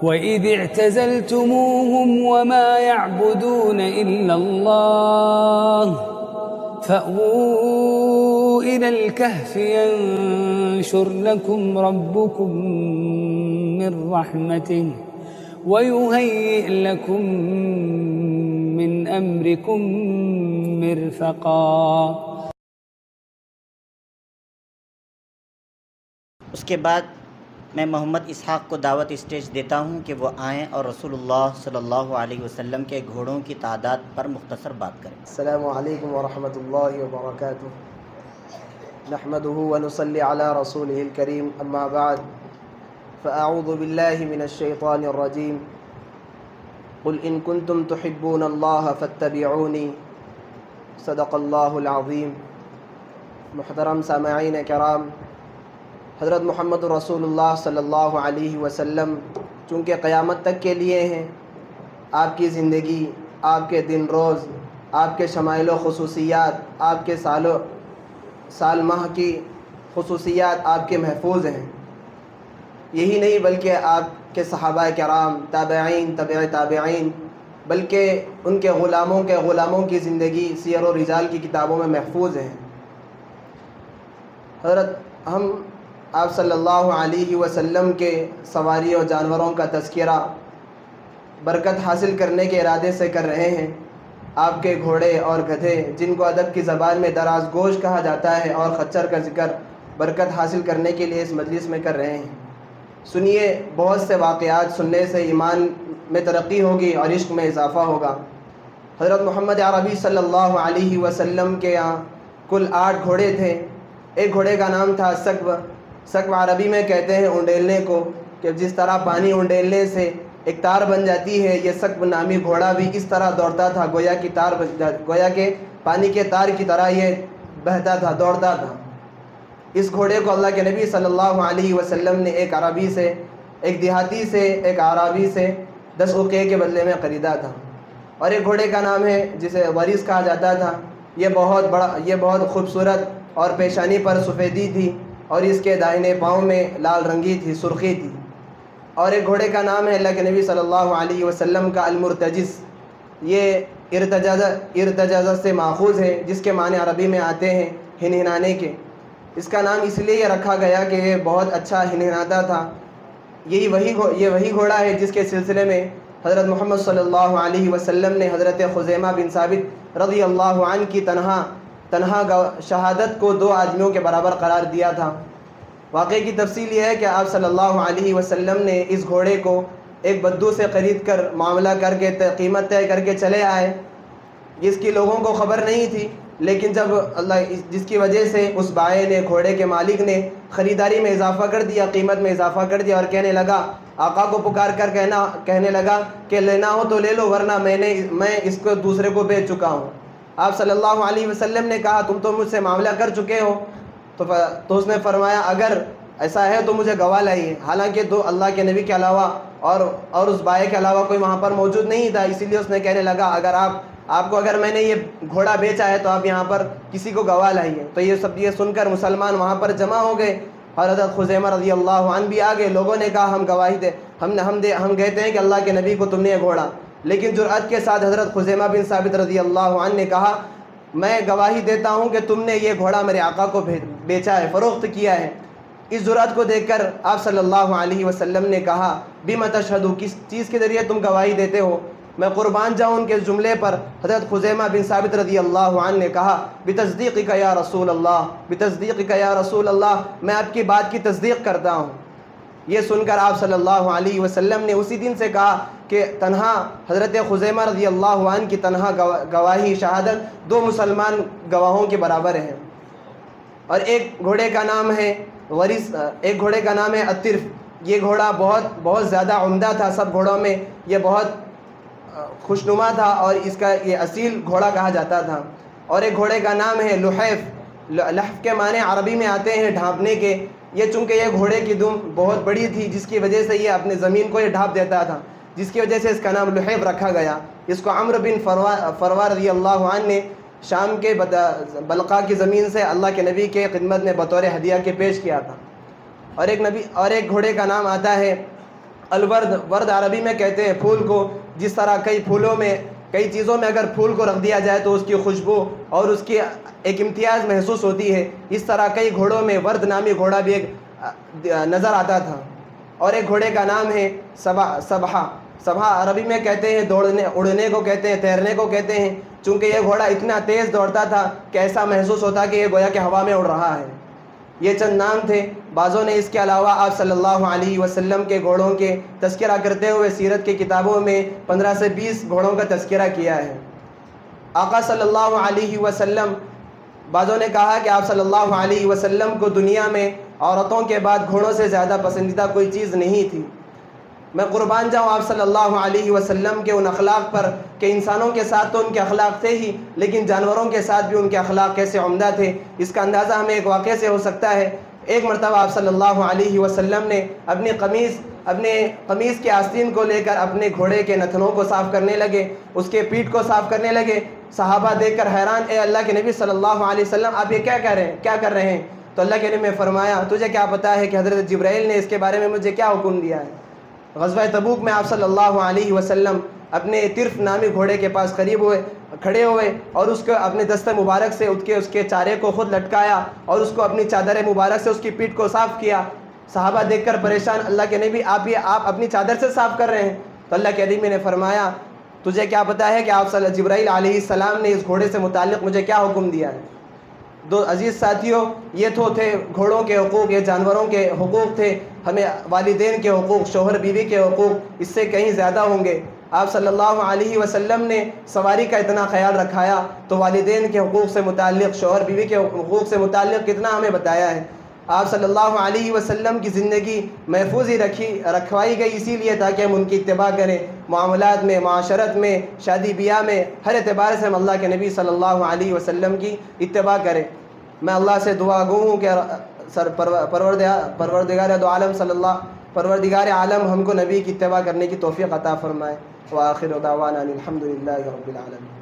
وَإِذِ اعْتَزَلْتُمُوهُمْ وَمَا يَعْبُدُونَ إِلَّا اللَّهَ فَأْوُوا إِلَى الْكَهْفِ يَنشُرْ لَكُمْ رَبُّكُمْ مِنْ رَحْمَتِهِ وَيُهَيِّئْ لَكُمْ مِنْ أَمْرِكُمْ مِرْفَقًا۔ اس کے بعد میں محمد اسحاق کو دعوت اسٹیج دیتا ہوں کہ وہ آئیں اور رسول اللہ صلی اللہ علیہ وسلم کے گھوڑوں کی تعداد پر مختصر بات کریں۔ السلام علیکم ورحمۃ اللہ وبرکاتہ۔ نحمده ونصلي على رسوله الكريم، اما بعد فاعوذ بالله من الشیطان الرجیم۔ قل ان کنتم تحبون اللہ فاتبعونی، صدق اللہ العظیم۔ محترم سامعین کرام، حضرت محمد رسول اللہ صلی اللہ علیہ وسلم چونکہ قیامت تک کے لیے ہیں، آپ کی زندگی، آپ کے دن روز، آپ کے شمائل و خصوصیات، آپ کے سال ماہ کی خصوصیات آپ کے محفوظ ہیں۔ یہی نہیں بلکہ آپ کے صحابہ کرام، تابعین، تبع تابعین، بلکہ ان کے غلاموں کی زندگی سیر و رجال کی کتابوں میں محفوظ ہیں۔ حضرت ہم آپ صلی اللہ علیہ وسلم کے سواری و جانوروں کا تذکرہ برکت حاصل کرنے کے ارادے سے کر رہے ہیں۔ آپ کے گھوڑے اور گدھے، جن کو ادب کی زبان میں دراز گوش کہا جاتا ہے، اور خچر کا ذکر برکت حاصل کرنے کے لیے اس مجلس میں کر رہے ہیں۔ سنیے، بہت سے واقعات سننے سے ایمان میں ترقی ہوگی اور عشق میں اضافہ ہوگا۔ حضرت محمد عربی صلی اللہ علیہ وسلم کے یہاں کل 8 گھوڑے تھے۔ ایک گھوڑے کا نام تھا سکب۔ سکب عربی میں کہتے ہیں اونڈیلنے کو، کہ جس طرح پانی اونڈیلنے سے ایک تار بن جاتی ہے، یہ سکب نامی گھوڑا بھی اس طرح دوڑتا تھا، گویا کہ پانی کے تار کی طرح یہ بہتا تھا، دوڑتا تھا۔ اس گھوڑے کو اللہ کے نبی صلی اللہ علیہ وسلم نے ایک عربی سے، ایک دیہاتی سے، ایک عربی سے 10 عقیہ کے بدلے میں خریدا تھا۔ اور ایک گھوڑے کا نام ہے جسے ورث کہا جاتا تھا۔ یہ بہت خوبصورت اور پیشانی پر سفیدی تھی، اور اس کے داہنے پاؤں میں لال رنگی تھی، سرخی تھی۔ اور ایک گھوڑے کا نام ہے اللہ کے نبی صلی اللہ علیہ وسلم کا المرتجس۔ یہ ارتجز سے ماخوذ ہے، جس کے معنی عربی میں آتے ہیں ہنہنانے کے۔ اس کا نام اس لیے رکھا گیا کہ یہ بہت اچھا ہنہناتا تھا۔ یہ وہی گھوڑا ہے جس کے سلسلے میں حضرت محمد صلی اللہ علیہ وسلم نے حضرت خزیمہ بن ثابت رضی اللہ عنہ کی تنہا شہادت کو 2 آدمیوں کے برابر قرار دیا تھا۔ واقعے کی تفصیل یہ ہے کہ آپ صلی اللہ علیہ وسلم نے اس گھوڑے کو ایک بدو سے خرید کر معاملہ کر کے قیمت طے کر کے چلے آئے، جس کی لوگوں کو خبر نہیں تھی۔ لیکن جب جس کی وجہ سے اس بائع نے، گھوڑے کے مالک نے خریداری میں اضافہ کر دیا، قیمت میں اضافہ کر دیا، اور کہنے لگا، آقا کو پکار کر کہنے لگا کہ لینا ہو تو لے لو، ورنہ میں اس کو دوسرے کو بیچ چکا ہوں۔ آپ صلی اللہ علیہ وسلم نے کہا، تم تو مجھ سے معاملہ کر چکے ہو۔ تو اس نے فرمایا، اگر ایسا ہے تو مجھے گواہ لائیے۔ حالانکہ اللہ کے نبی کے علاوہ اور اس بائع کے علاوہ کوئی وہاں پر موجود نہیں تھا، اسی لیے اس نے کہنے لگا، اگر میں نے یہ گھوڑا بیچا ہے تو آپ یہاں پر کسی کو گواہ لائیے۔ تو یہ سن کر مسلمان وہاں پر جمع ہو گئے۔ حضرت خزیمہ رضی اللہ عنہ بھی آ گئے۔ لوگوں نے کہا، ہم گواہی دے، ہم کہتے ہیں کہ اللہ کے نبی کو تم نے یہ گھوڑا۔ لیکن جرأت کے ساتھ حضرت خزیمہ بن ثابت رضی اللہ عنہ نے کہا، میں گواہی دیتا ہوں کہ تم نے یہ گھوڑا میرے آقا کو بیچا ہے، فروخت کیا ہے۔ اس جرأت کو دیکھ کر آپ صلی اللہ علیہ وسلم نے کہا، بما تشہدو، کس چیز کے ذریعے تم گواہی دیتے ہو؟ میں قربان جاؤں ان کے جملے پر۔ حضرت خزیمہ بن ثابت رضی اللہ عنہ نے کہا، بتصدیقک یا رسول اللہ، بتصدیقک یا رسول اللہ، میں آپ کی بات کی تصدیق کرتا ہوں۔ یہ سن کر آپ صلی اللہ علیہ وسلم نے اسی دن سے کہا کہ تنہا حضرت خزیمہ رضی اللہ عنہ کی تنہا گواہی، شہادت 2 مسلمان گواہوں کے برابر ہے۔ اور ایک گھوڑے کا نام ہے ورث، ایک گھوڑے کا نام ہے الطرف۔ یہ گھوڑا بہت زیادہ عمدہ تھا، سب گھوڑوں میں یہ بہت خوشنما تھا، اور اس کا یہ اصیل گھوڑا کہا جاتا تھا۔ اور ایک گھوڑے کا نام ہے لحیف۔ لحف کے معنی عربی میں آتے ہیں ڈھانپنے کے۔ یہ چونکہ یہ گھوڑے کی دم بہت بڑی تھی، جس کی وجہ سے یہ اپنے زمین کو یہ ڈھانپ دیتا تھا، جس کی وجہ سے اس کا نام لحیف رکھا گیا۔ اس کو عمرو بن فروا رضی اللہ عنہ نے شام کے بلقا کی زمین سے اللہ کے نبی کے خدمت میں بطور ہدیہ کے پیش کیا تھا۔ اور ایک گھوڑے کا نام آتا ہے الورد، ورد عربی میں کہتے ہیں پھول کو. جس طرح کئی پھولوں میں، کئی چیزوں میں اگر پھول کو رکھ دیا جائے تو اس کی خوشبو اور اس کی ایک امتیاز محسوس ہوتی ہے، اس طرح کئی گھوڑوں میں ورد نامی گھوڑا بھی ایک نظر آتا تھا. اور ایک گھوڑے کا نام ہے سبحہ. سبحہ عربی میں کہتے ہیں دوڑنے، اڑنے کو کہتے ہیں، تیرنے کو کہتے ہیں. چونکہ یہ گھوڑا اتنا تیز دوڑتا تھا کہ ایسا محسوس ہوتا کہ یہ گویا کہ ہوا میں اڑ رہا ہے. یہ چند نام تھے. بعضوں نے اس کے علاوہ آپ صلی اللہ علیہ وسلم کے گھوڑوں کے تذکرہ کرتے ہوئے سیرت کی کتابوں میں 15 سے 20 گھوڑوں کا تذکرہ کیا ہے. آقا صلی اللہ علیہ وسلم، بعضوں نے کہا کہ آپ صلی اللہ علیہ وسلم کو دنیا میں عورتوں کے بعد گھوڑوں سے زیادہ پسندیدہ کوئی چیز نہیں تھی. میں قربان جاؤں آپ صلی اللہ علیہ وسلم کے ان اخلاق پر کہ انسانوں کے ساتھ تو ان کے اخلاق تھے ہی، لیکن جانوروں کے ساتھ بھی ان کے اخلاق کیسے عمدہ تھے. اس کا اندازہ ہمیں ایک واقعے سے ہو سکتا ہے. ایک مرتبہ آپ صلی اللہ علیہ وسلم نے اپنی قمیض کے آستین کو لے کر اپنے گھوڑے کے نتنوں کو صاف کرنے لگے، اس کے پیٹھ کو صاف کرنے لگے. صحابہ دیکھ کر حیران، اے اللہ کے نبی صلی اللہ علیہ وسلم آپ یہ کیا کر رہے ہیں؟ تو اللہ کے نبی نے فرمایا تجھے کیا پتہ ہے کہ حضرت جبرائیل نے اس کے بارے میں مجھے کیا حکم دیا ہے. غزوہ تبوک میں آپ صلی اللہ علیہ وسلم اپنے طرف نامی گھوڑے کے پاس کھڑے ہوئے اور اس کو اپنے دست مبارک سے اس کے چارے کو خود لٹکایا اور اس کو اپنی چادر مبارک سے اس کی پیٹھ کو صاف کیا. صحابہ دیکھ کر پریشان، اللہ کے نبی آپ اپنی چادر سے صاف کر رہے ہیں؟ تو اللہ کے نبی نے فرمایا تجھے کیا پتہ ہے کہ آپ جبرائیل علیہ السلام نے اس گھوڑے سے متعلق مجھے کیا حکم دیا ہے. دو عزیز ساتھیوں، یہ تو تھے گھوڑوں کے حقوق، یہ جانوروں کے حقوق تھے. ہمیں والدین کے حقوق، شوہر بیوی کے حقوق اس سے کہیں زیادہ ہوں گے. آپ صلی اللہ علیہ وسلم نے سواری کا اتنا خیال رکھایا تو والدین کے حقوق سے متعلق، شوہر بیوی کے حقوق سے متعلق کتنا ہمیں بتایا ہے. آپ صلی اللہ علیہ وسلم کی زندگی محفوظ ہی رکھوائی گئی اسی لیے تاکہ ہم ان کی اتباع کریں. معاملات میں، معاشرت میں، شادی بیاہ میں، ہر اعتبار سے ہم اللہ کے نبی صلی اللہ علیہ وسلم کی اتباع کریں. میں اللہ سے دعا گو ہوں کہ پروردگار عالم ہم کو نبی کی اتباع کرنے کی توفیق عطا فرمائے. وآخر دعوانا الحمد للہ رب العالمین.